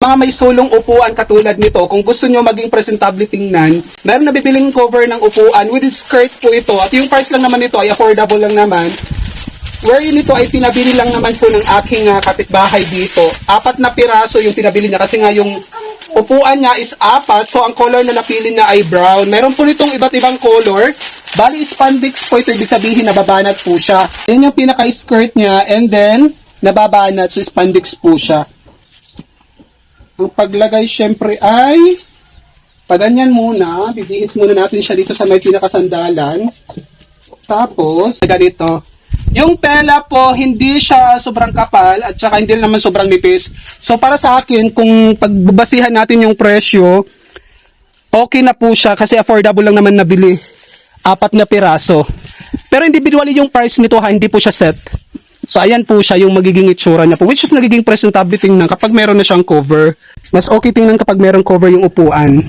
Mga may sulong upuan katulad nito, kung gusto nyo maging presentable tingnan, meron nabibiling cover ng upuan with skirt po ito. At yung price lang naman nito ay affordable lang naman. Wherein ito ay pinabili lang naman po ng aking kapitbahay dito. 4 na piraso yung pinabili niya kasi nga yung upuan niya is 4. So ang color na napili niya ay brown. Meron po nitong iba't ibang color. Bali spandex po ito, ibig sabihin nababanat po siya. Yan yung pinaka-skirt niya and then nababanat, so spandex po siya. Ang paglagay syempre ay paganyan muna, bibihis muna natin siya dito sa may pinakasandalan. Tapos, ganito. Yung tela po, hindi siya sobrang kapal at saka hindi naman sobrang nipis. So para sa akin, kung pagbabasihan natin yung presyo, okay na po siya kasi affordable lang naman nabili. 4 na piraso. Pero individually yung price nito ha, hindi po siya set. So ayan po siya yung magiging itsura niya po, which is nagiging presentable tingnan kapag meron na siyang cover. Mas okay tingnan kapag meron cover yung upuan.